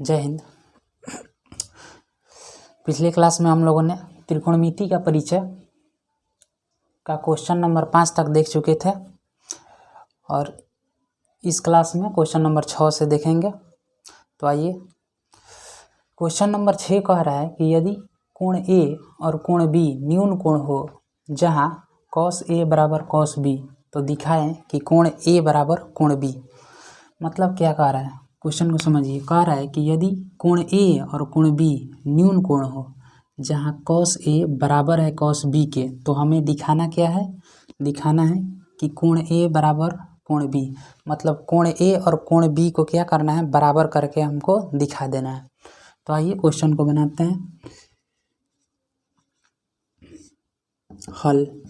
जय हिंद। पिछले क्लास में हम लोगों ने त्रिकोणमिति का परिचय का क्वेश्चन नंबर 5 तक देख चुके थे और इस क्लास में क्वेश्चन नंबर 6 से देखेंगे। तो आइए, क्वेश्चन नंबर 6 कह रहा है कि यदि कोण ए और कोण बी न्यून कोण हो जहां cos A बराबर cos B, तो दिखाएं कि कोण A बराबर कोण B। मतलब क्या कह रहा है, क्वेश्चन को समझिए। कह रहा है कि यदि कोण A और कोण B न्यून कोण हो जहां cos A बराबर है cos B के, तो हमें दिखाना क्या है, दिखाना है कि कोण A बराबर कोण B। मतलब कोण A और कोण B को क्या करना है, बराबर करके हमको दिखा देना है। तो आइए क्वेश्चन को बनाते हैं। हल,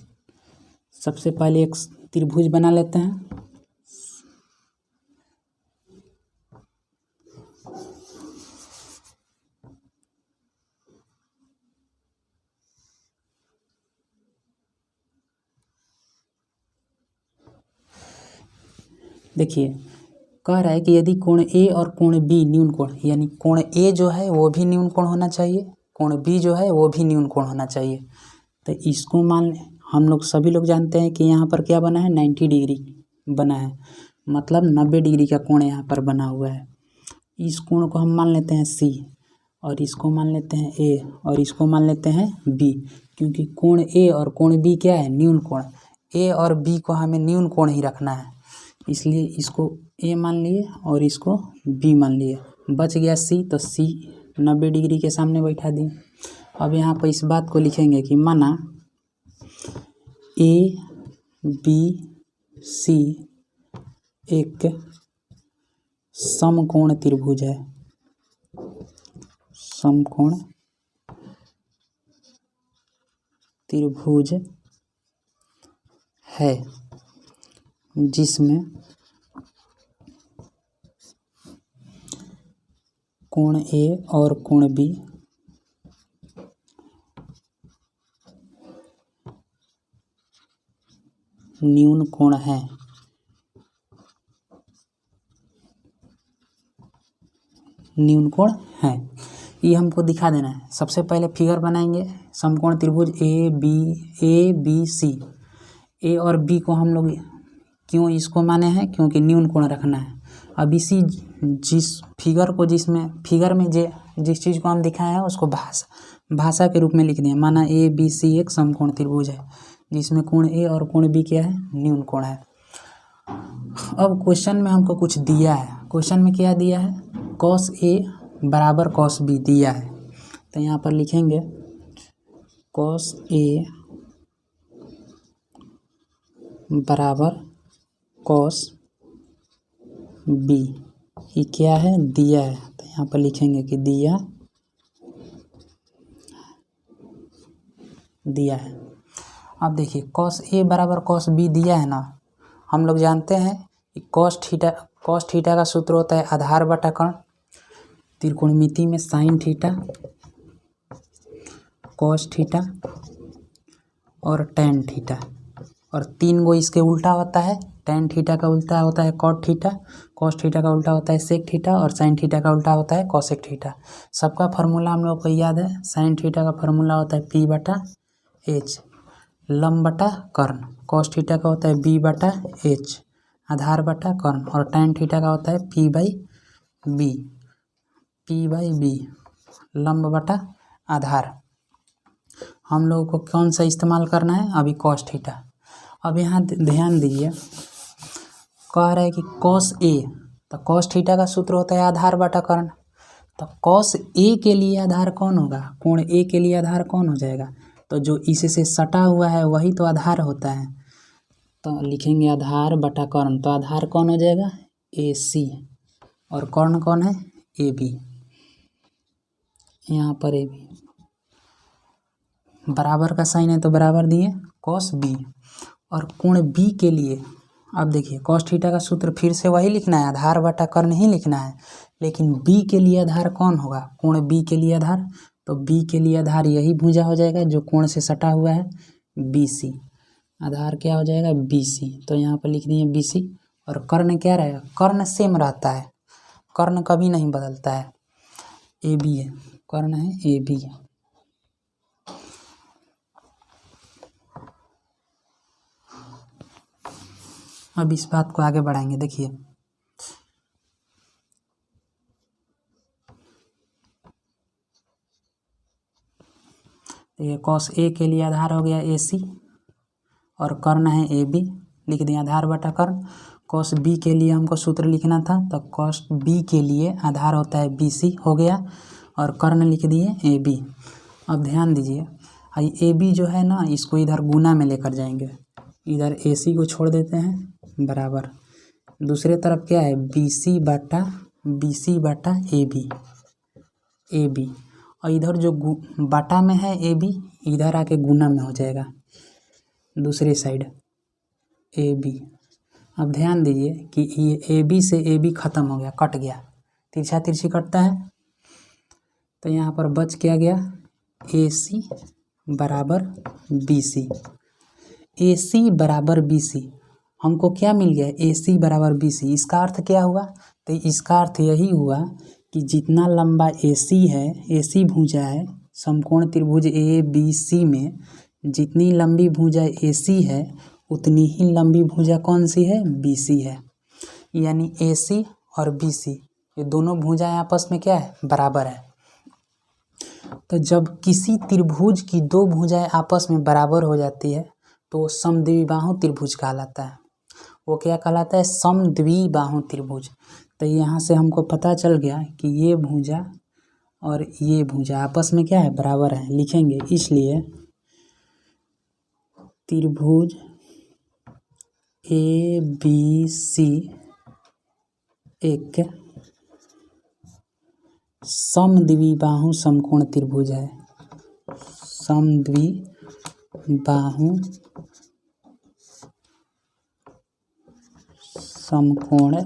सबसे पहले एक त्रिभुज बना लेते हैं। देखिए, कह रहा है कि यदि कोण A और कोण B न्यून कोण, यानी कोण A जो है वो भी न्यून कोण होना चाहिए, कोण B जो है वो भी न्यून कोण होना चाहिए। तो इसको मान, हम लोग सभी लोग जानते हैं कि यहाँ पर क्या बना है, 90 डिग्री बना है, मतलब 90 डिग्री का कोण यहाँ पर बना हुआ है। इस कोण को हम मान लेते हैं C और इसको मान लेते हैं A और इसको मान लेते हैं B, क्योंकि कोण A और कोण B क्या है, न्यून कोण। A और B को हमें न्यून कोण ही रखना है, इसलिए इसको A मान लिए और इसको B मान लिए। बच गया C, तो C 90 डिग्री के सामने बैठा दिए। अब यहाँ पर इस बात को लिखेंगे कि माना A B C एक समकोण त्रिभुज है, समकोण त्रिभुज है जिसमें कोण A और कोण B न्यून कोण है। न्यून कोण है, ये हमको दिखा देना है। सबसे पहले फिगर बनाएंगे समकोण त्रिभुज ए बी सी। ए और बी को हम लोग क्यों इसको माने हैं, क्योंकि न्यून कोण रखना है। अब इसी जिस फिगर को, जिसमें फिगर में जिस चीज़ को हम दिखाए हैं उसको भाषा के रूप में लिख दें। माना ए बी सी एक समकोण त्रिभुज है जिसमें कोण ए और कोण बी क्या है, न्यून कोण है। अब क्वेश्चन में हमको कुछ दिया है। क्वेश्चन में क्या दिया है, cos A बराबर cos B दिया है। तो यहाँ पर लिखेंगे cos A बराबर cos B, ये क्या है, दिया है। तो यहाँ पर लिखेंगे कि दिया है। अब देखिए, cos A बराबर cos B दिया है ना, हम लोग जानते हैं कि cos थीटा का सूत्र होता है आधार बटा कर्ण। त्रिकोणमिति में sin थीटा, cos थीटा और tan थीटा, और 3 गो इसके उल्टा होता है। tan थीटा का उल्टा होता है cot थीटा, cos थीटा का उल्टा होता है sec थीटा और sin थीटा का उल्टा होता है cosec थीटा। सबका फार्मूला हम लोग को याद है। sin थीटा का फार्मूला होता है P बटा H लंब बटा कर्ण, cos थीटा का होता है B बटा H आधार बटा कर्ण, और tan थीटा का होता है P बाई B लंब बटा आधार। हम लोगों को कौन सा इस्तेमाल करना है, अभी cos थीटा। अब यहाँ ध्यान दीजिए, कह रहा है कि cos A, तो cos थीटा का सूत्र होता है आधार बटा कर्ण। तो cos A के लिए आधार कौन होगा, कोण A के लिए आधार कौन हो जाएगा, तो जो इससे सटा हुआ है वही तो आधार होता है। तो लिखेंगे आधार बटा कर्ण, तो आधार कौन हो जाएगा, AC, और कर्ण कौन है, AB। यहाँ पर AB बराबर का साइन है तो बराबर दिए cos B। और कोण B के लिए, अब देखिए cos थीटा का सूत्र फिर से वही लिखना है, आधार बटा कर्ण ही लिखना है, लेकिन B के लिए आधार कौन होगा, कोण B के लिए आधार, तो B के लिए आधार यही भुजा हो जाएगा जो कोण से सटा हुआ है, BC। आधार क्या हो जाएगा, BC। तो यहाँ पर लिख दिए BC। और कर्ण क्या रहेगा, कर्ण सेम रहता है, कर्ण कभी नहीं बदलता है। ए बी है, कर्ण है ए बी। अब इस बात को आगे बढ़ाएंगे। देखिए ये कॉस ए के लिए आधार हो गया ए सी और कर्ण है ए बी, लिख दिया आधार बटा कर्ण। कॉस बी के लिए हमको सूत्र लिखना था, तो कॉस बी के लिए आधार होता है बी सी हो गया और कर्ण लिख दिए ए बी। अब ध्यान दीजिए, ए बी जो है ना, इसको इधर गुना में लेकर जाएंगे, इधर ए सी को छोड़ देते हैं बराबर, दूसरे तरफ क्या है बी सी बटा ए बी, और इधर जो बाटा में है ए बी, इधर आके गुना में हो जाएगा दूसरी साइड ए बी। अब ध्यान दीजिए कि ये ए बी से ए बी ख़त्म हो गया, कट गया, तिरछा तिरछी कटता है, तो यहाँ पर बच क्या गया ए सी बराबर बी सी। ए सी बराबर बी सी हमको क्या मिल गया, ए सी बराबर बी सी। इसका अर्थ क्या हुआ, तो इसका अर्थ यही हुआ कि जितना लंबा ए सी है, ए सी भुजा है समकोण त्रिभुज ए बी सी में, जितनी लंबी भुजा ए सी है उतनी ही लंबी भुजा कौन सी है, बी सी है। यानी ए सी और बी सी ये दोनों भुजाएं आपस में क्या है, बराबर है। तो जब किसी त्रिभुज की दो भुजाएं आपस में बराबर हो जाती है तो समद्विबाहु त्रिभुज कहलाता है। वो क्या कहलाता है, समद्विबाहु त्रिभुज। तो यहाँ से हमको पता चल गया कि ये भुजा और ये भुजा आपस में क्या है, बराबर है। लिखेंगे इसलिए त्रिभुज ए बी सी एक समद्विबाहु समकोण त्रिभुज है, समद्विबाहु समकोण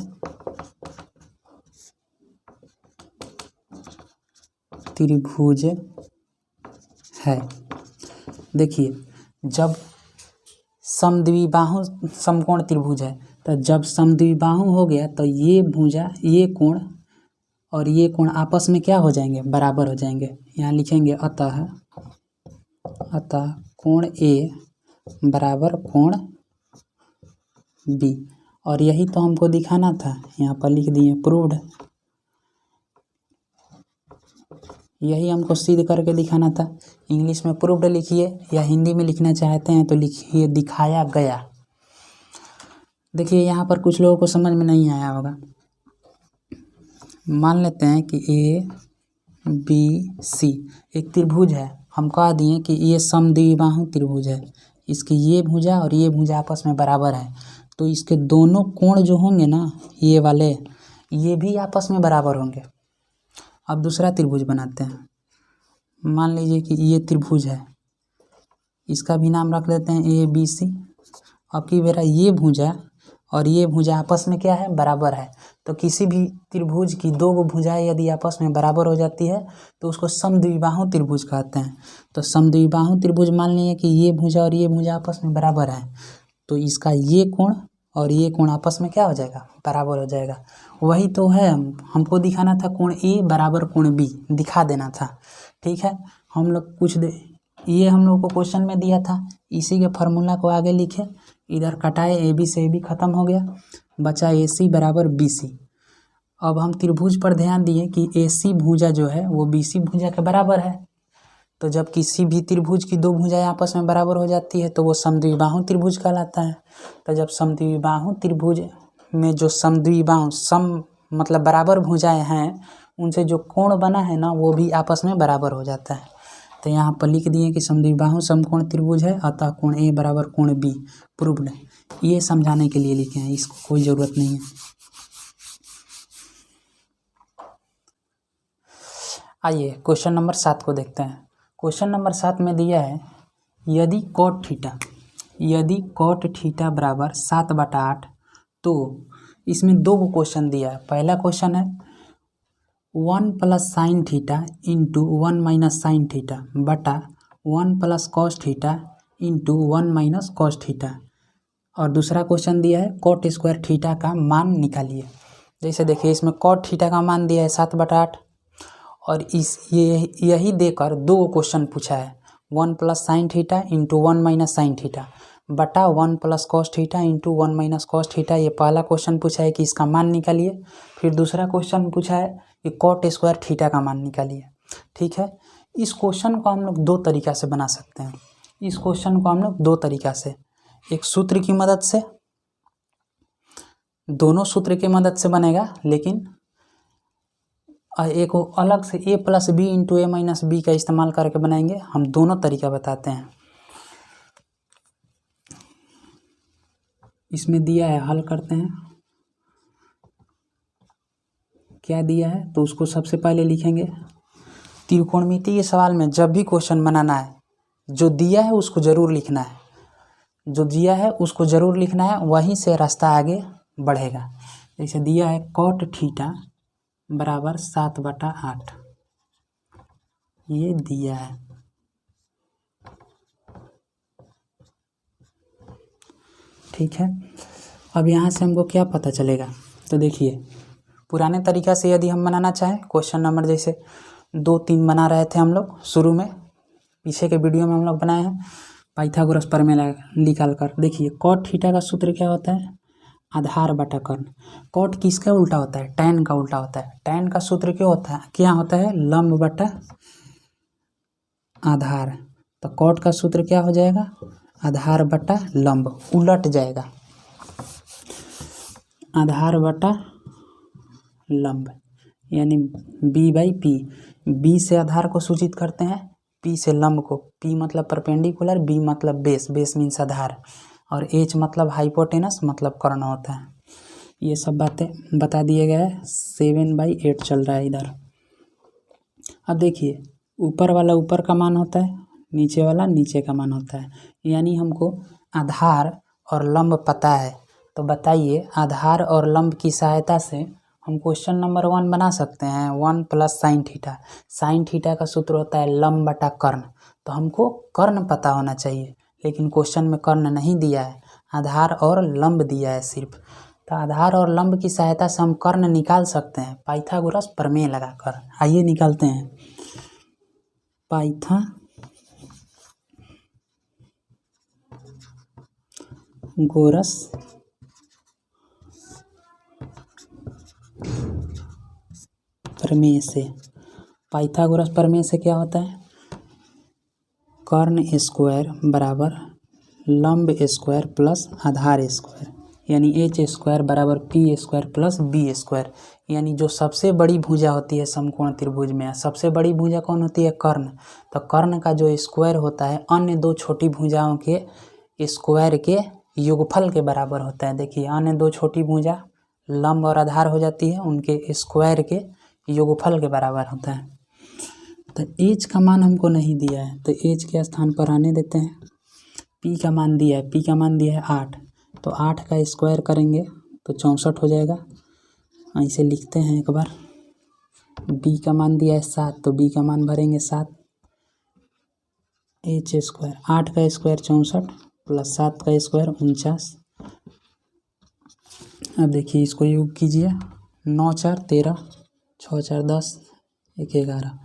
त्रिभुज है। देखिए जब समद्विबाहु समकोण त्रिभुज है, तो जब समद्विबाहु हो गया तो ये भुजा, ये कोण और ये कोण आपस में क्या हो जाएंगे, बराबर हो जाएंगे। यहाँ लिखेंगे अतः कोण ए बराबर कोण बी, और यही तो हमको दिखाना था, यहाँ पर लिख दिए प्रूव्ड। यही हमको सिद्ध करके दिखाना था। इंग्लिश में प्रूव्ड लिखिए या हिंदी में लिखना चाहते हैं तो लिखिए दिखाया गया। देखिए यहाँ पर कुछ लोगों को समझ में नहीं आया होगा। मान लेते हैं कि ए बी सी एक त्रिभुज है, हम कह दिए कि ये समद्विबाहु त्रिभुज है, इसकी ये भुजा और ये भुजा आपस में बराबर है, तो इसके दोनों कोण जो होंगे ना, ये वाले, ये भी आपस में बराबर होंगे। अब दूसरा त्रिभुज बनाते हैं। मान लीजिए कि ये त्रिभुज है, इसका भी नाम रख लेते हैं ए बी सी। अब की बेरा ये भुजा और ये भुजा आपस में क्या है, बराबर है। तो किसी भी त्रिभुज की दो भुजाएं यदि आपस में बराबर हो जाती है तो उसको समद्विबाहु त्रिभुज कहते हैं। तो समद्विबाहु त्रिभुज मान लीजिए कि ये भुजा और ये भुजा आपस में बराबर है, तो इसका ये कोण और ये कोण आपस में क्या हो जाएगा, बराबर हो जाएगा। वही तो है, हमको दिखाना था कोण ए बराबर कोण बी, दिखा देना था। ठीक है, हम लोग ये हम लोग को क्वेश्चन में दिया था, इसी के फार्मूला को आगे लिखे, इधर कटाए ए बी से ए बी खत्म हो गया, बचा ए सी बराबर बी सी। अब हम त्रिभुज पर ध्यान दिए कि ए सी भुजा जो है वो बी सी भुजा के बराबर है। तो जब किसी भी त्रिभुज की दो भुजाएं आपस में बराबर हो जाती है तो वो समद्विबाहु त्रिभुज कहलाता है। तो जब समद्विबाहु त्रिभुज में जो समद्विबाहु मतलब बराबर भुजाएं हैं, उनसे जो कोण बना है ना, वो भी आपस में बराबर हो जाता है। तो यहाँ पर लिख दिए कि समद्विबाहु समकोण त्रिभुज है, अतः कोण ए बराबर कोण बी प्रूव्ड। ये समझाने के लिए लिखे हैं, इसको कोई ज़रूरत नहीं है। आइए क्वेश्चन नंबर 7 को देखते हैं। क्वेश्चन नंबर 7 में दिया है यदि कॉट थीटा बराबर 7/8, तो इसमें दो क्वेश्चन दिया है। पहला क्वेश्चन है 1 + sin theta into 1 - sin theta बटा 1 + cos theta into 1 - cos theta, और दूसरा क्वेश्चन दिया है cot स्क्वायर थीटा का मान निकालिए। जैसे देखिए इसमें cot थीटा का मान दिया है 7/8 और इस यही देकर दो क्वेश्चन पूछा है, 1 plus sine theta into 1 minus sine theta बटा 1 plus cos theta into 1 minus cos theta. ये पहला क्वेश्चन पूछा है कि इसका मान निकालिए। फिर दूसरा क्वेश्चन पूछा है कि कॉट स्क्वायर थीटा का मान निकालिए। ठीक है, इस क्वेश्चन को हम लोग दो तरीक़ा से बना सकते हैं। इस क्वेश्चन को हम लोग दो तरीक़ा से, एक सूत्र की मदद से, दोनों सूत्र की मदद से बनेगा, लेकिन एक अलग से a plus B into A minus B का इस्तेमाल करके बनाएंगे। हम दोनों तरीका बताते हैं। इसमें दिया है, हल करते हैं। क्या दिया है तो उसको सबसे पहले लिखेंगे। त्रिकोणमिति के सवाल में जब भी क्वेश्चन बनाना है, जो दिया है उसको ज़रूर लिखना है, जो दिया है उसको ज़रूर लिखना है, वहीं से रास्ता आगे बढ़ेगा। जैसे दिया है कॉट थीटा बराबर 7/8, ये दिया है। ठीक है, अब यहाँ से हमको क्या पता चलेगा, तो देखिए पुराने तरीक़ा से यदि हम बनाना चाहें क्वेश्चन नंबर जैसे 2-3 बना रहे थे हम लोग शुरू में, पीछे के वीडियो में हम लोग बनाए हैं पाइथागोरस प्रमेय निकाल कर। देखिए कॉट थीटा का सूत्र क्या होता है, आधार बटा कर्ण। कॉट किसका उल्टा होता है, टैन का उल्टा होता है। टैन का सूत्र क्या होता है, लंब बटा आधार। तो कॉट का सूत्र क्या हो जाएगा, आधार बटा लंब, उलट जाएगा, आधार बटा लंब, यानी b/p। b से आधार को सूचित करते हैं, p से लंब को। p मतलब परपेंडिकुलर, b मतलब बेस, बेस मीन्स आधार, और h मतलब हाइपोटेनस मतलब कर्ण होता है। ये सब बातें बता दिए गए हैं। 7/8 चल रहा है इधर। अब देखिए ऊपर वाला ऊपर का मान होता है, नीचे वाला नीचे का मान होता है, यानी हमको आधार और लंब पता है। तो बताइए आधार और लंब की सहायता से हम क्वेश्चन नंबर 1 बना सकते हैं। 1 plus sine theta, sine theta का सूत्र होता है लंब बटा कर्ण। तो हमको कर्ण पता होना चाहिए, लेकिन क्वेश्चन में कर्ण नहीं दिया है, आधार और लंब दिया है सिर्फ। तो आधार और लंब की सहायता से हम कर्ण निकाल सकते हैं पाइथागोरस प्रमेय लगाकर। आइए निकालते हैं। पाइथागोरस प्रमेय से, पाइथागोरस प्रमेय से क्या होता है, कर्ण स्क्वायर बराबर लंब स्क्वायर प्लस आधार स्क्वायर, यानी एच स्क्वायर बराबर P square plus B square. यानी जो सबसे बड़ी भुजा होती है समकोण त्रिभुज में, सबसे बड़ी भुजा कौन होती है, कर्ण। तो कर्ण का जो स्क्वायर होता है अन्य दो छोटी भुजाओं के स्क्वायर के योगफल के बराबर होता है। देखिए अन्य दो छोटी भुजा लंब और आधार हो जाती है, उनके स्क्वायर के योगफल के बराबर होता है। तो एच का मान हमको नहीं दिया है, तो एच के स्थान पर आने देते हैं। पी का मान दिया है, पी का मान दिया है 8, तो 8 का स्क्वायर करेंगे तो 64 हो जाएगा। ऐसे लिखते हैं एक बार। बी का मान दिया है 7, तो बी का मान भरेंगे 7। एच स्क्वायर, 8 का स्क्वायर 64 प्लस 7 का स्क्वायर 49। अब देखिए इसको योग कीजिए, 9 4 13, 6 4 10, 1 11,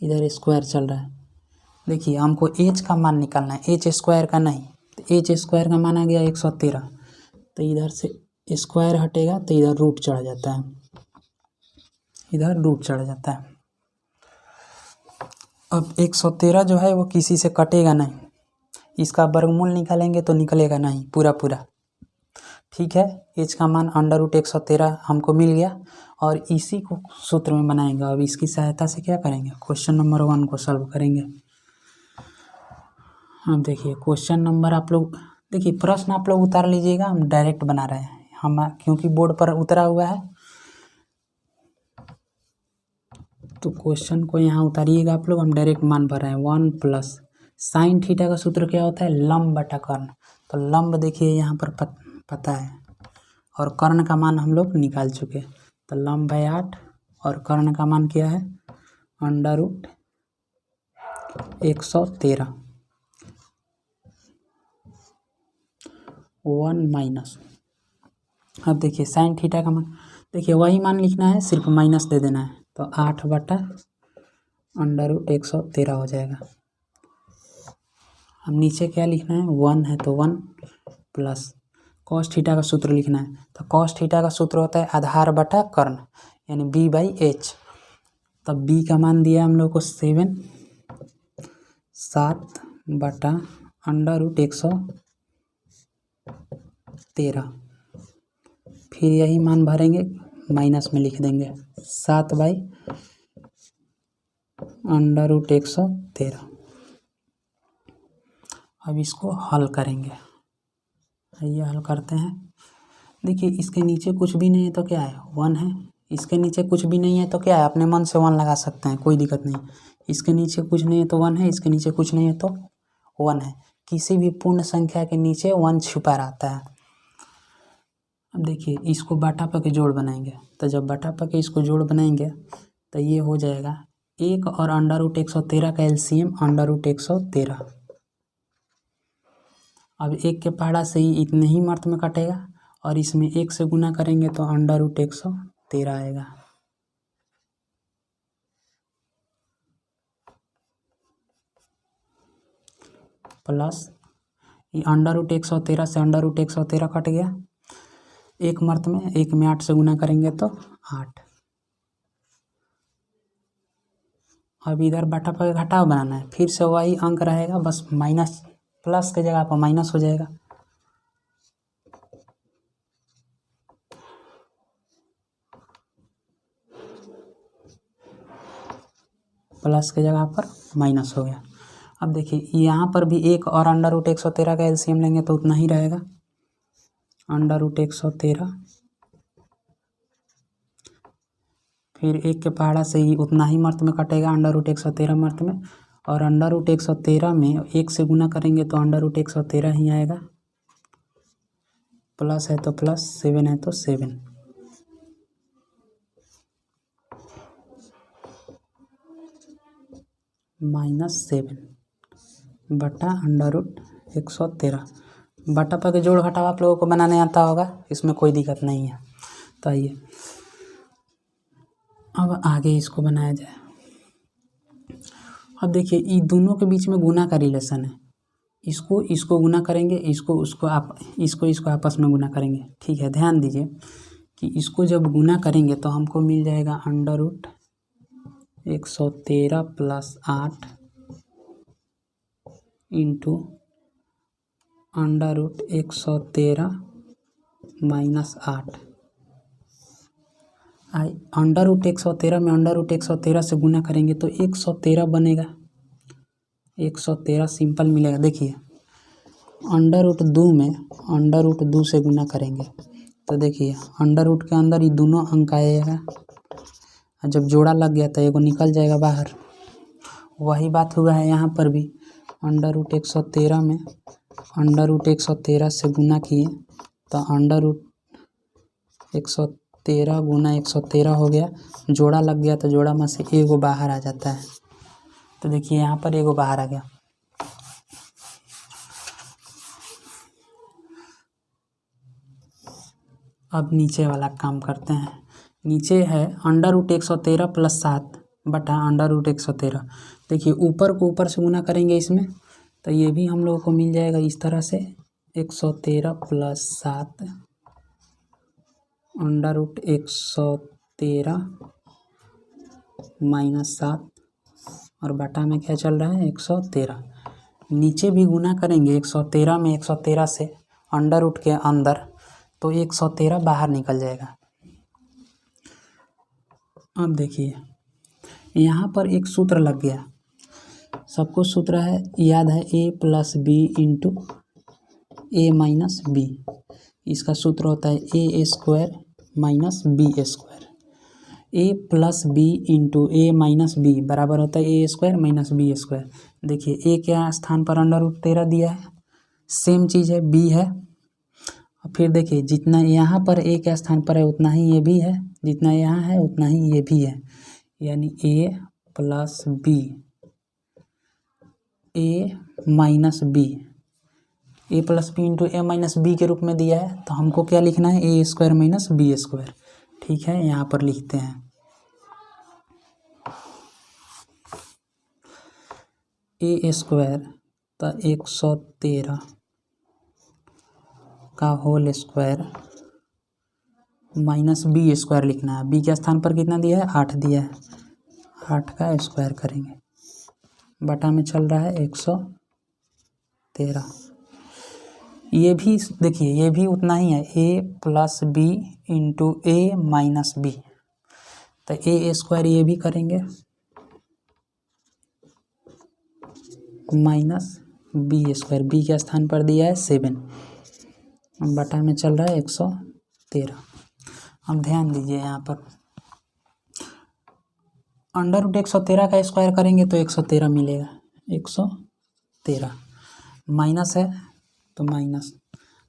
इधर स्क्वायर चल रहा है। देखिए हमको एच का मान निकालना है, एच स्क्वायर का नहीं। तो एच स्क्वायर का मान आ गया 113, तो इधर से स्क्वायर हटेगा तो इधर रूट चढ़ जाता है, इधर रूट चढ़ जाता है। अब 113 जो है वो किसी से कटेगा नहीं, इसका वर्गमूल निकालेंगे तो निकलेगा नहीं पूरा पूरा। ठीक है, एच का मान √113 हमको मिल गया, और इसी को सूत्र में बनाएंगे। अब इसकी सहायता से क्या करेंगे, क्वेश्चन नंबर 1 को सॉल्व करेंगे। अब देखिए क्वेश्चन नंबर, आप लोग देखिए प्रश्न आप लोग उतार लीजिएगा, हम डायरेक्ट बना रहे हैं, हम क्योंकि बोर्ड पर उतरा हुआ है। तो क्वेश्चन को यहाँ उतारिएगा आप लोग, हम डायरेक्ट मान भर रहे हैं। 1 प्लस साइन थीटा का सूत्र क्या होता है, लंब बटा कर्ण। तो लंब देखिए यहाँ पर पता है, और कर्ण का मान हम लोग निकाल चुके। तो लंब है 8 और कर्ण का मान क्या है, √113, 1 माइनस। अब देखिए साइन थीटा का मान, देखिए वही मान लिखना है, सिर्फ माइनस दे देना है। तो 8/√113 हो जाएगा। अब नीचे क्या लिखना है, 1 है तो 1 प्लस कॉस थीटा का सूत्र लिखना है। तो कॉस थीटा का सूत्र होता है आधार बटा कर्ण, यानी b/h। तब b का मान दिया हम लोग को 7/√113। फिर यही मान भरेंगे, माइनस में लिख देंगे 7/√113। अब इसको हल करेंगे, आइए हल करते हैं। देखिए इसके नीचे कुछ भी नहीं है तो क्या है, 1 है। इसके नीचे कुछ भी नहीं है तो क्या है, अपने मन से 1 लगा सकते हैं, कोई दिक्कत नहीं। इसके नीचे कुछ नहीं है तो 1 है, इसके नीचे कुछ नहीं है तो 1 है। किसी भी पूर्ण संख्या के नीचे 1 छुपा रहता है। अब देखिए इसको बटा के जोड़ बनाएंगे, तो जब बटा के इसको जोड़ बनाएंगे तो ये हो जाएगा 1 और √113 का एलसीएम √113। अब 1 के पहाड़ा से ही इतने ही मर्त में कटेगा और इसमें 1 से गुना करेंगे तो √113 आएगा। प्लस ये √113 से √113 कट गया, 1 मर्त में, 1 में 8 से गुना करेंगे तो 8। अब इधर बटा के घटाव बनाना है, फिर से वही अंक रहेगा, बस माइनस, प्लस के जगह पर माइनस हो जाएगा। प्लस के जगह पर माइनस हो गया। अब देखिए यहाँ पर भी 1 और √113 का एलसीएम लेंगे तो उतना ही रहेगा, √113। फिर 1 के पहाड़ा से ही उतना ही मर्त में कटेगा, √113 मर्त में, और √113 में 1 से गुना करेंगे तो √113 ही आएगा। प्लस है तो प्लस, 7 है तो 7। -7 बटा √113। बटा के जोड़ घटाव आप लोगों को बनाने आता होगा, इसमें कोई दिक्कत नहीं है। तो आइए अब आगे इसको बनाया जाए। अब देखिए ये दोनों के बीच में गुना का रिलेशन है, इसको गुना करेंगे, इसको आपस में गुना करेंगे। ठीक है, ध्यान दीजिए कि इसको जब गुना करेंगे तो हमको मिल जाएगा √113 + 8 इंटू √113 - 8। √113 में √113 से गुना करेंगे तो 113 बनेगा, 113 सिंपल मिलेगा। देखिए √2 में √2 से गुना करेंगे तो देखिए √ के अंदर ये दोनों अंक आएगा, जब जोड़ा लग गया तो एगो निकल जाएगा बाहर। वही बात हुआ है यहाँ पर भी, √113 में √113 से गुना किए तो √113 गुना 113 हो गया, जोड़ा लग गया तो जोड़ा में से एगो बाहर आ जाता है। तो देखिए यहाँ पर एगो बाहर आ गया। अब नीचे वाला काम करते हैं। नीचे है √113 + 7 बटा √113। देखिए ऊपर को ऊपर से गुना करेंगे इसमें तो ये भी हम लोगों को मिल जाएगा इस तरह से, 113 + 7 √113 - 7 और बटा में क्या चल रहा है, 113। नीचे भी गुना करेंगे 113 में 113 से √ के अंदर तो 113 बाहर निकल जाएगा। अब देखिए यहाँ पर एक सूत्र लग गया, सबको सूत्र है याद है, a + b into a - b। इसका सूत्र होता है a² - b²। a + b into a - b बराबर होता है a² - b²। देखिए a के स्थान पर √13 दिया है, सेम चीज़ है, b है। और फिर देखिए जितना यहाँ पर a के स्थान पर है उतना ही ये भी है, जितना यहाँ है उतना ही ये भी है, यानी a + b, a - b, a + b into a - b के रूप में दिया है। तो हमको क्या लिखना है, a² - b²। ठीक है, यहाँ पर लिखते हैं ए स्क्वायर तो 113 का whole square minus B square लिखना है। बी के स्थान पर कितना दिया है? 8 दिया है। 8 का स्क्वायर करेंगे, बटा में चल रहा है 113। ये भी देखिए, ये भी उतना ही है, ए plus B into A minus B. तो ए स्क्वायर ये भी करेंगे माइनस बी स्क्वायर, बी के स्थान पर दिया है 7, बटा में चल रहा है 113। अब ध्यान दीजिए यहाँ पर अंडर रूट 113 का स्क्वायर करेंगे तो 113 मिलेगा, 113 माइनस है तो माइनस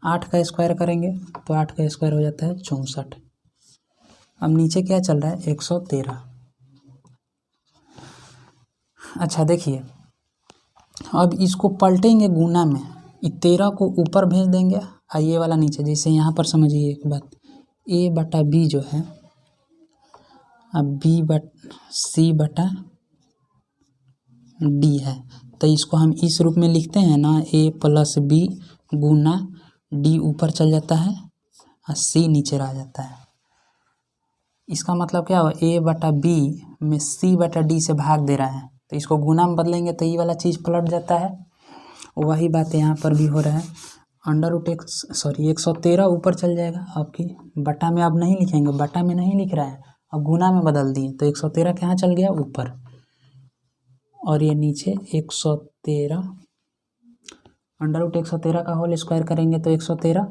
8 का स्क्वायर करेंगे तो 8 का स्क्वायर हो जाता है 64। अब नीचे क्या चल रहा है? 113। अच्छा देखिए, अब इसको पलटेंगे गुना में, 13 को ऊपर भेज देंगे, ये वाला नीचे। जैसे यहाँ पर समझिए एक बात, ए बटा बी जो है, अब बी सी बटा डी है, तो इसको हम इस रूप में लिखते हैं ना, ए प्लस बी गुना डी ऊपर चल जाता है और सी नीचे रह जाता है। इसका मतलब क्या हुआ? ए बटा बी में सी बटा डी से भाग दे रहा है, तो इसको गुना में बदलेंगे तो ये वाला चीज़ पलट जाता है। वही बात यहाँ पर भी हो रहा है। अंडर रूट 113 ऊपर चल जाएगा आपकी, बटा में अब नहीं लिखेंगे, बटा में नहीं लिख रहा है, अब गुना में बदल दिए तो 113 कहाँ चल गया? ऊपर। और ये नीचे 113 अंडर रूट 113 का होल स्क्वायर करेंगे तो 113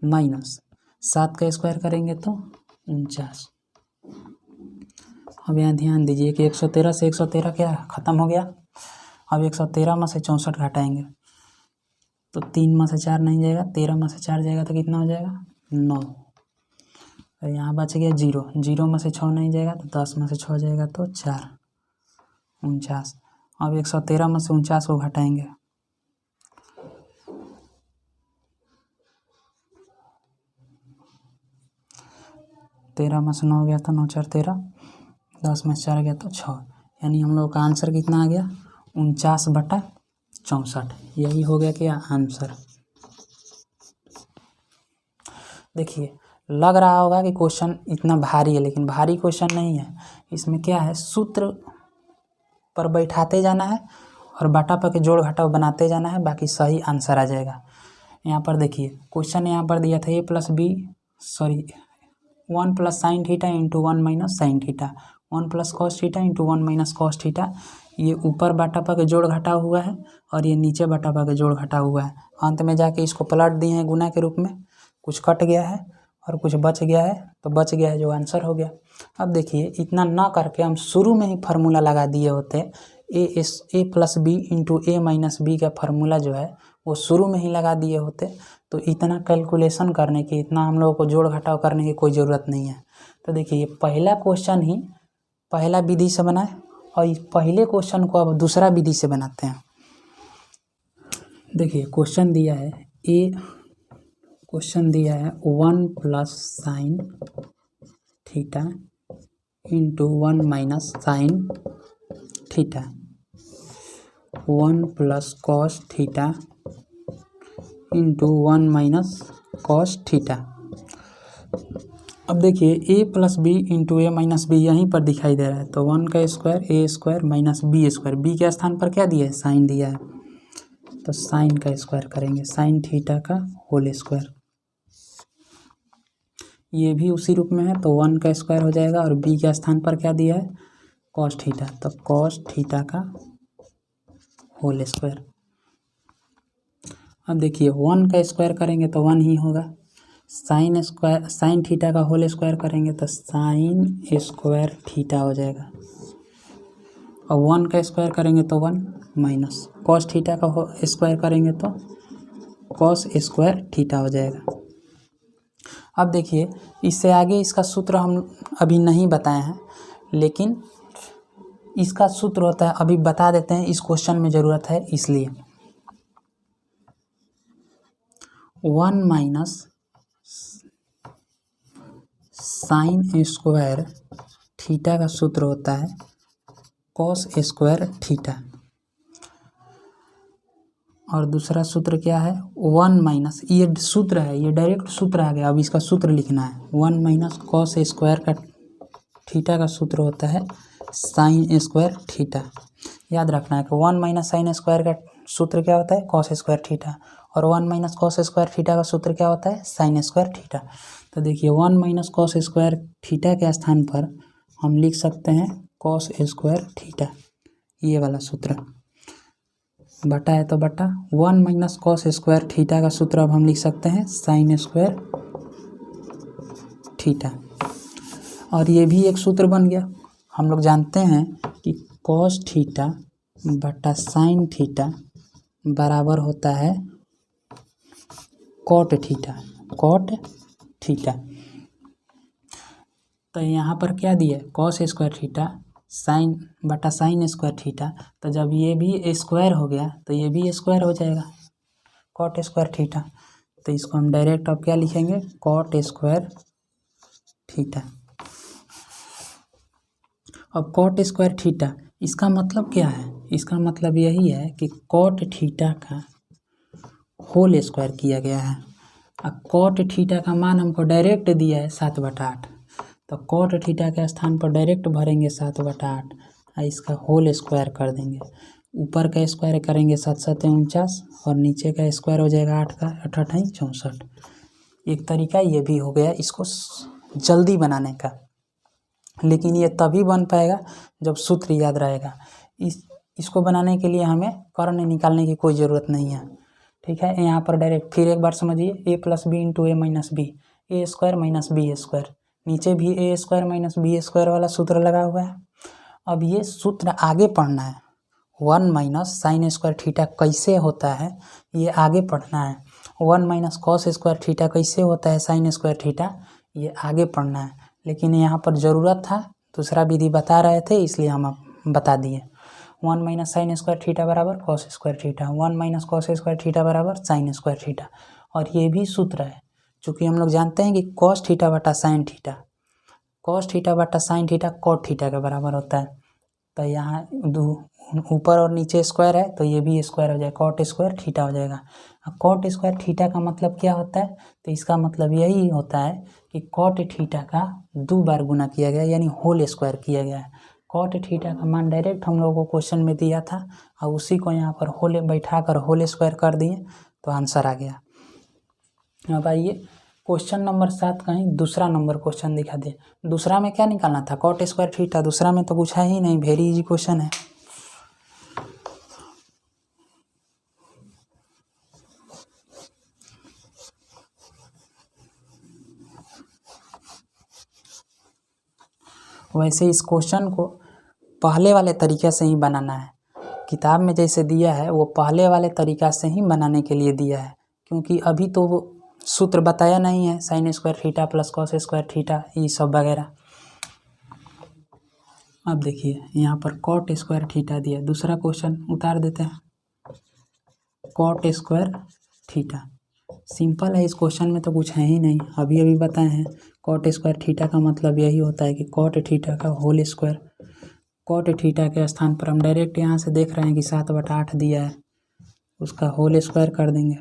माइनस 7 का स्क्वायर करेंगे तो 49। अब यहाँ ध्यान दीजिए कि 113 से 113 क्या ख़त्म हो गया। अब 113 में से 64 घटाएंगे तो 3 में से 4 नहीं जाएगा, 13 में से 4 जाएगा तो कितना हो जाएगा? 9। और यहाँ बच गया 0, 0 में से 6 नहीं जाएगा तो 10 में से 6 जाएगा तो 4, 49। अब 113 में से 49 को घटाएंगे, तेरह में से 9 गया तो 9 4 13, 10 में से 4 गया तो 6, यानी हम लोग का आंसर कितना आ गया? 49/64। यही हो गया क्या आंसर। देखिए, लग रहा होगा कि क्वेश्चन इतना भारी है, लेकिन भारी क्वेश्चन नहीं है। इसमें क्या है, सूत्र पर बैठाते जाना है और बटा पर के जोड़ घटाव बनाते जाना है, बाकी सही आंसर आ जाएगा। यहाँ पर देखिए, क्वेश्चन यहाँ पर दिया था a plus B 1 plus sine theta into 1 minus sine theta, 1 plus cos theta into 1 minus cos theta. ये ऊपर बटा पर के जोड़ घटाव हुआ है और ये नीचे बटा पर के जोड़ घटाव हुआ है। अंत में जाके इसको पलट दिए हैं गुना के रूप में, कुछ कट गया है और कुछ बच गया है, तो बच गया है जो आंसर हो गया। अब देखिए, इतना ना करके हम शुरू में ही फार्मूला लगा दिए होते, ए plus B into A minus B का फार्मूला जो है वो शुरू में ही लगा दिए होते, तो इतना कैलकुलेशन करने की, इतना हम लोगों को जोड़ घटाव करने की कोई ज़रूरत नहीं है। तो देखिए, ये पहला क्वेश्चन ही पहला विधि से बना है और इस पहले क्वेश्चन को अब दूसरा विधि से बनाते हैं। देखिए, क्वेश्चन दिया है 1 plus sine theta into 1 minus sine theta, 1 plus cos theta into 1 minus cos theta. अब देखिए, A plus B into A minus B यहीं पर दिखाई दे रहा है, तो 1 का square A square minus B square, B के स्थान पर क्या दिया है? साइन दिया है, तो साइन का स्क्वायर करेंगे, साइन थीटा का होल स्क्वायर। ये भी उसी रूप में है, तो 1 का स्क्वायर हो जाएगा और बी के स्थान पर क्या दिया है? कॉस थीटा, तो कॉस थीटा का होल स्क्वायर। अब देखिए, 1 का स्क्वायर करेंगे तो 1 ही होगा, साइन थीटा का होल स्क्वायर करेंगे तो साइन स्क्वायर थीटा हो जाएगा, और 1 का स्क्वायर करेंगे तो 1 माइनस कॉस थीटा का स्क्वायर करेंगे तो कॉस स्क्वायर थीटा हो जाएगा। अब देखिए, इससे आगे इसका सूत्र हम अभी नहीं बताए हैं, लेकिन इसका सूत्र होता है, अभी बता देते हैं, इस क्वेश्चन में ज़रूरत है इसलिए। 1 माइनस साइन स्क्वायर थीटा का सूत्र होता है कॉस स्क्वायर थीटा। और दूसरा सूत्र क्या है 1 माइनस, ये सूत्र है, ये डायरेक्ट सूत्र आ गया। अब इसका सूत्र लिखना है 1 माइनस कॉस स्क्वायर का थीटा का सूत्र होता है साइन स्क्वायर थीटा। याद रखना है कि 1 माइनस साइन स्क्वायर का सूत्र क्या होता है कॉस स्क्वायर थीटा, और 1 माइनस कॉस स्क्वायर थीटा का सूत्र क्या होता है साइन स्क्वायर थीटा। तो देखिए 1 माइनस कॉस स्क्वायर थीटा के स्थान पर हम लिख सकते हैं कॉस स्क्वायर थीटा, ये वाला सूत्र। बटा है तो बटा 1 माइनस कॉस स्क्वायर थीटा का सूत्र अब हम लिख सकते हैं साइन स्क्वायर थीटा। और ये भी एक सूत्र बन गया। हम लोग जानते हैं कि कॉस थीटा बटा साइन थीटा बराबर होता है कॉट थीटा, कॉट थीटा। तो यहाँ पर क्या दिया कॉस स्क्वायर थीटा साइन बटा साइन स्क्वायर थीटा। तो जब ये भी स्क्वायर हो गया तो ये भी स्क्वायर हो जाएगा कॉट स्क्वायर थीटा। तो इसको हम डायरेक्ट अब क्या लिखेंगे कॉट स्क्वायर थीटा। अब कॉट स्क्वायर थीटा इसका मतलब क्या है, इसका मतलब यही है कि कॉट थीटा का होल स्क्वायर किया गया है। अब कॉट थीटा का मान हमको डायरेक्ट दिया है 7/8, तो कॉट थीटा के स्थान पर डायरेक्ट भरेंगे 7/8 और इसका होल स्क्वायर कर देंगे। ऊपर का स्क्वायर करेंगे 7×7 49 और नीचे का स्क्वायर हो जाएगा 8 का 8×8 64। एक तरीका ये भी हो गया इसको जल्दी बनाने का, लेकिन ये तभी बन पाएगा जब सूत्र याद रहेगा। इसको बनाने के लिए हमें कर्ण निकालने की कोई ज़रूरत नहीं है, ठीक है। यहाँ पर डायरेक्ट फिर एक बार समझिए a plus B into A minus B, A square minus B square, नीचे भी A square minus B square वाला सूत्र लगा हुआ है। अब ये सूत्र आगे पढ़ना है 1 माइनस साइन स्क्वायर थीटा कैसे होता है ये आगे पढ़ना है। 1 माइनस कॉस स्क्वायर थीटा कैसे होता है साइन स्क्वायर थीटा ये आगे पढ़ना है। लेकिन यहाँ पर ज़रूरत था दूसरा विधि बता रहे थे इसलिए हम बता दिए। 1 माइनस साइन स्क्वायर थीटा बराबर cos square theta, 1 minus cos square theta बराबर साइन स्क्वायर थीटा। और ये भी सूत्र है चूँकि हम लोग जानते हैं कि कॉस थीटा बटा साइन थीटा, कॉस थीटा बटा साइन थीटा कॉट थीटा के बराबर होता है। तो यहाँ ऊपर और नीचे स्क्वायर है तो ये भी स्क्वायर हो जाएगा, कॉट स्क्वायर थीटा हो जाएगा। कॉट स्क्वायर थीटा का मतलब क्या होता है, तो इसका मतलब यही होता है कि कॉट थीटा का 2 बार गुना किया गया यानी होल स्क्वायर किया गया है। कॉट थीटा का मान डायरेक्ट हम लोगों को क्वेश्चन में दिया था और उसी को यहाँ पर होल बैठा कर होल स्क्वायर कर दिए तो आंसर आ गया। अब आइए क्वेश्चन नंबर 7 का ही दूसरा नंबर क्वेश्चन दिखा दे। दूसरा में क्या निकालना था कॉट स्क्वायर थीटा, दूसरा में तो कुछ है ही नहीं, वेरी इजी क्वेश्चन है। वैसे इस क्वेश्चन को पहले वाले तरीके से ही बनाना है, किताब में जैसे दिया है वो पहले वाले तरीका से ही बनाने के लिए दिया है, क्योंकि अभी तो वो सूत्र बताया नहीं है sine square theta plus cos square theta ये सब वगैरह। अब देखिए यहाँ पर कॉट स्क्वायर थीटा दिया, दूसरा क्वेश्चन उतार देते हैं कॉट स्क्वायर थीटा। सिंपल है, इस क्वेश्चन में तो कुछ है ही नहीं, अभी अभी बताए हैं। कॉट स्क्वायर थीटा का मतलब यही होता है कि कॉट थीटा का होल स्क्वायर। कॉट थीटा के स्थान पर हम डायरेक्ट यहाँ से देख रहे हैं कि 7/8 दिया है, उसका होल स्क्वायर कर देंगे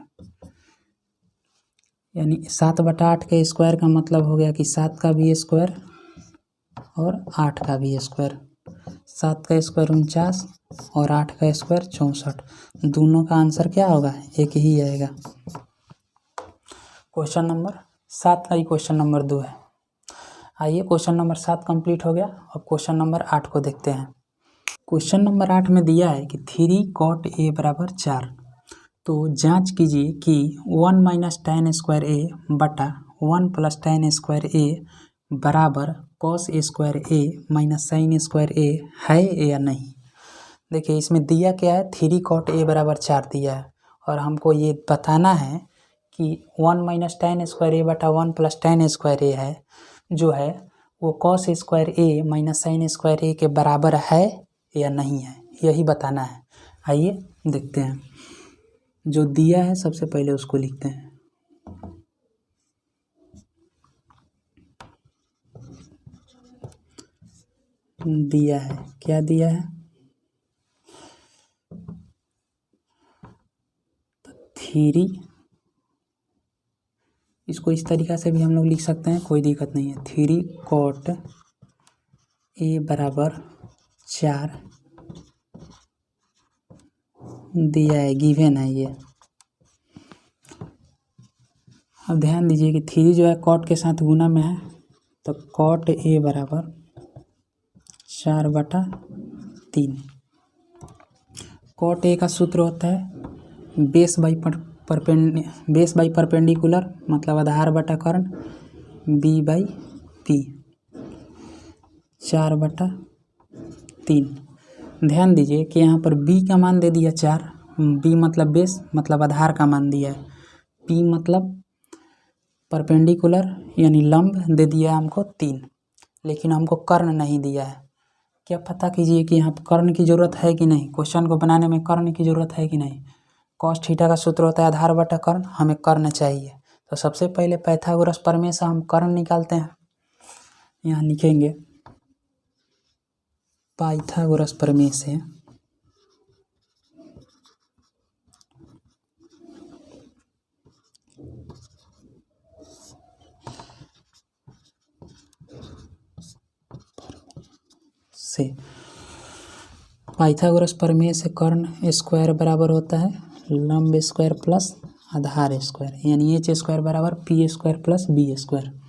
यानी 7/8 के स्क्वायर का मतलब हो गया कि 7 का भी स्क्वायर और 8 का भी स्क्वायर। 7 का स्क्वायर 49 और 8 का स्क्वायर 64, दोनों का आंसर क्या होगा एक ही आएगा। क्वेश्चन नंबर 7 का ही क्वेश्चन नंबर 2 है। आइए क्वेश्चन नंबर 7 कंप्लीट हो गया, अब क्वेश्चन नंबर 8 को देखते हैं। क्वेश्चन नंबर 8 में दिया है कि 3 cot a बराबर 4, तो जांच कीजिए कि 1 माइनस tan स्क्वायर ए बटा 1 प्लस tan स्क्वायर ए बराबर कॉस स्क्वायर ए माइनस साइन स्क्वायर ए है या नहीं। देखिए इसमें दिया क्या है 3 cot a बराबर 4 दिया है और हमको ये बताना है कि 1 माइनस tan स्क्वायर ए बटा 1 प्लस tan स्क्वायर ए है जो है वो कॉस स्क्वायर ए माइनस साइन स्क्वायर ए के बराबर है या नहीं है, यही बताना है। आइए देखते हैं, जो दिया है सबसे पहले उसको लिखते हैं। दिया है क्या दिया है 3, इसको इस तरीक़ा से भी हम लोग लिख सकते हैं, कोई दिक्कत नहीं है। 3 cot A बराबर 4 दिया है, गिवन है ये। अब ध्यान दीजिए कि 3 जो है कॉट के साथ गुना में है, तो cot A बराबर 4/3। cot A का सूत्र होता है बेस बाई परपेंडिकुलर, मतलब आधार बटा कर्ण, B/P 4/3। ध्यान दीजिए कि यहाँ पर B का मान दे दिया 4, B मतलब बेस मतलब आधार का मान दिया है, P मतलब परपेंडिकुलर यानी लंब दे दिया है हमको 3, लेकिन हमको कर्ण नहीं दिया है। क्या पता कीजिए कि यहाँ पर कर्ण की ज़रूरत है कि नहीं, क्वेश्चन को बनाने में कर्ण की ज़रूरत है कि नहीं। cos थीटा का सूत्र होता है आधार बटा कर्ण, हमें कर्ण चाहिए। तो सबसे पहले पाइथागोरस प्रमेय से हम कर्ण निकालते हैं। यहाँ लिखेंगे पाइथागोरस प्रमेय से पाइथागोरस प्रमेय से कर्ण स्क्वायर बराबर होता है लंब स्क्वायर प्लस आधार स्क्वायर, यानी एच स्क्वायर बराबर P square plus B square.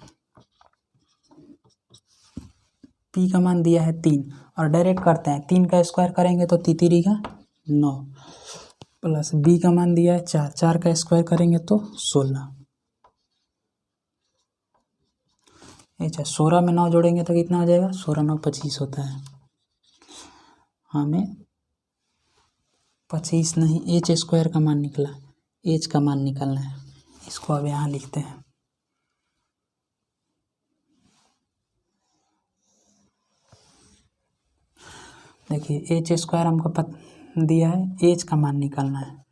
P का मान दिया है 3 और डायरेक्ट करते हैं, 3 का स्क्वायर करेंगे तो 3 का 9 प्लस बी का मान दिया है 4, 4 का स्क्वायर करेंगे तो 16। अच्छा 16 में 9 जोड़ेंगे तो कितना हो जाएगा, 16 9 25 होता है। हमें 25 नहीं, एच स्क्वायर का मान निकला, एच का मान निकालना है। इसको अब यहाँ लिखते हैं। देखिए एच स्क्वायर हमको दिया है, एच का मान निकालना है,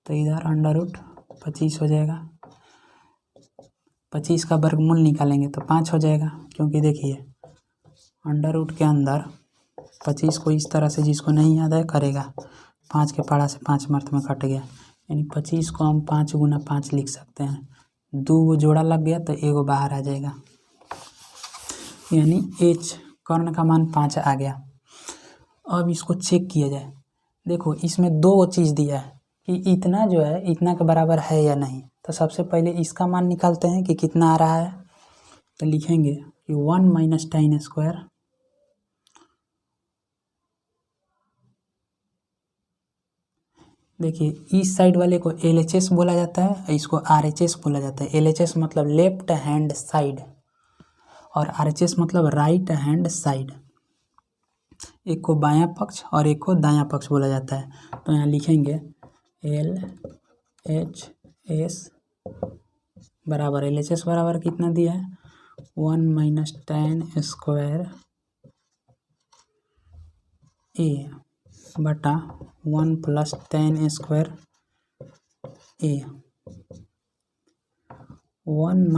तो इधर √25 हो जाएगा। 25 का वर्गमूल निकालेंगे तो 5 हो जाएगा, क्योंकि देखिए अंडर रूट के अंदर 25 को इस तरह से, जिसको नहीं याद है करेगा, 5 के पहाड़ा से 5 मर्त में कट गया, यानी 25 को हम 5 गुना 5 लिख सकते हैं। 2 जोड़ा लग गया तो 1 बाहर आ जाएगा, यानी एच कर्ण का मान 5 आ गया। अब इसको चेक किया जाए। देखो इसमें 2 चीज़ दिया है कि इतना जो है इतना के बराबर है या नहीं। तो सबसे पहले इसका मान निकालते हैं कि कितना आ रहा है। तो लिखेंगे कि 1 - tan स्क्वायर देखिए इस साइड वाले को LHS बोला जाता है, इसको RHS बोला जाता है। LHS मतलब लेफ्ट हैंड साइड और RHS मतलब राइट हैंड साइड। एक को बायां पक्ष और एक को दायां पक्ष बोला जाता है। तो यहाँ लिखेंगे LHS बराबर, LHS बराबर कितना दिया है, 1 - tan स्क्वायर A बटा 1 + tan स्क्वायर A। 1 -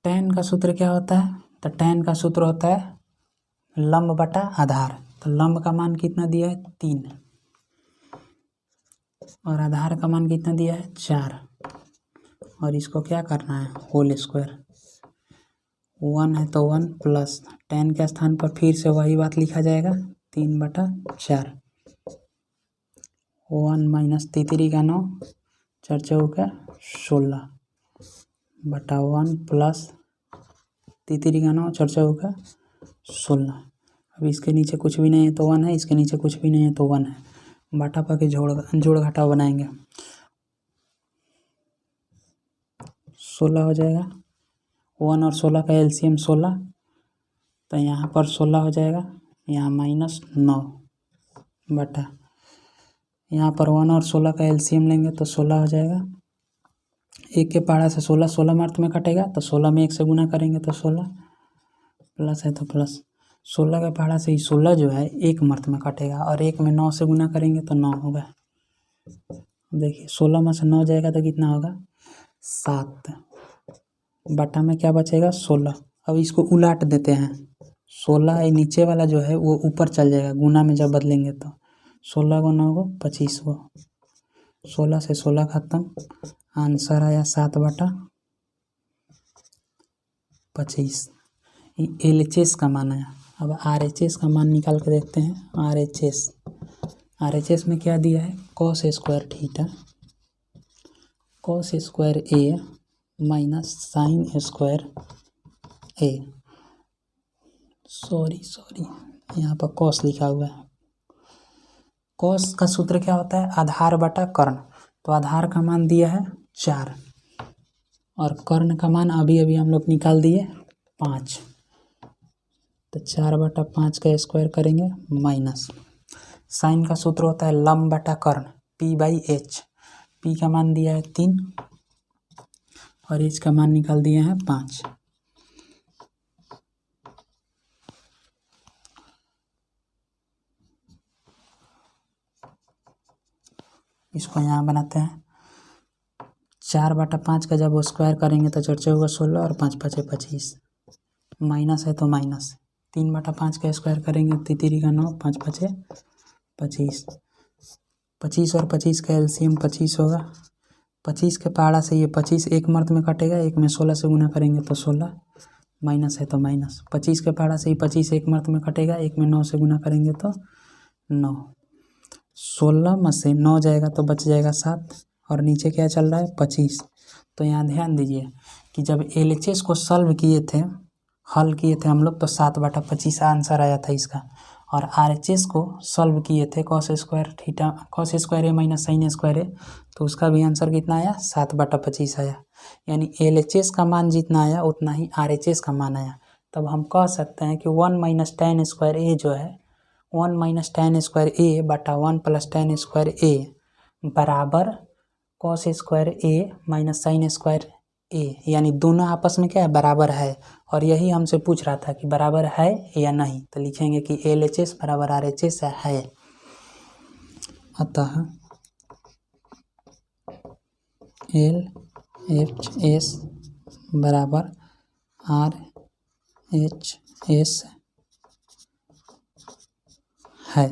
tan का सूत्र क्या होता है, तो tan का सूत्र होता है लंब बटा आधार। तो लंब का मान कितना दिया है 3 और आधार का मान कितना दिया है 4, और इसको क्या करना है होल स्क्वायर। 1 है तो 1 प्लस tan के स्थान पर फिर से वही बात लिखा जाएगा 3/4। 1 - 3 का 9, 4 चौका 16 बटा 1 प्लस 3 का 9, 4 चौका 16। अब इसके नीचे कुछ भी नहीं है तो 1 है, इसके नीचे कुछ भी नहीं है तो 1 है। बटा पा के जोड़ घटाव बनाएंगे, 16 हो जाएगा। 1 और 16 का LCM 16, तो यहाँ पर 16 हो जाएगा, यहाँ -9 बटा, यहाँ पर 1 और 16 का LCM लेंगे तो 16 हो जाएगा। 1 के पहाड़ा से 16, 16 मर्त में कटेगा तो 16 में 1 से गुना करेंगे तो 16, प्लस है तो प्लस, 16 के पहाड़ा से ही 16 जो है 1 मर्त में कटेगा और 1 में 9 से गुना करेंगे तो 9 होगा। देखिए 16 में से 9 जाएगा तो कितना होगा 7, बटा में क्या बचेगा 16। अब इसको उलाट देते हैं, 16 नीचे वाला जो है वो ऊपर चल जाएगा गुना में जब बदलेंगे तो 16 गुना को 25 को, 16 से 16 खत्म, आंसर आया 7/25। LHS का मान आया। अब RHS का मान निकाल के देखते हैं। RHS में क्या दिया है, cos square theta cos square A minus sine square A, sorry यहाँ पर cos लिखा हुआ है। cos का सूत्र क्या होता है, आधार बटा कर्ण। तो आधार का मान दिया है 4 और कर्ण का मान अभी हम लोग निकाल दिए 5। तो 4/5 का स्क्वायर करेंगे माइनस साइन का सूत्र होता है लंब बटा कर्ण P/H। P का मान दिया है 3 और H का मान निकाल दिए हैं 5। इसको यहाँ बनाते हैं। 4/5 का जब वो स्क्वायर करेंगे तो 4 होगा 16 और 5 5 25, माइनस है तो माइनस। 3/5 का स्क्वायर करेंगे 3 का 9, 5 5 25, 25 और 25 का एलसीएम 25 होगा। 25 के पहाड़ा से ये 25 एक मर्द में कटेगा, एक में 16 से गुना करेंगे तो 16, माइनस है तो माइनस। 25 के पहाड़ा से ये 25 एक मर्द में कटेगा, एक में 9 से गुना करेंगे तो 9। 16 में से 9 जाएगा तो बच जाएगा 7 और नीचे क्या चल रहा है 25। तो यहाँ ध्यान दीजिए कि जब LHS को हल किए थे हम लोग तो 7/25 आंसर आया था इसका। और RHS को सॉल्व किए थे cos square A minus sine square A, तो उसका भी आंसर कितना आया 7/25 आया। यानी LHS का मान जितना आया उतना ही RHS का मान आया। तब हम कह सकते हैं कि 1 माइनस tan स्क्वायर A जो है 1 माइनस tan स्क्वायर A बटा 1 प्लस tan स्क्वायर A बराबर cos square A minus sine square A, यानी दोनों आपस में क्या है बराबर है। और यही हमसे पूछ रहा था कि बराबर है या नहीं, तो लिखेंगे कि LHS बराबर RHS है। अतः LHS बराबर RHS है।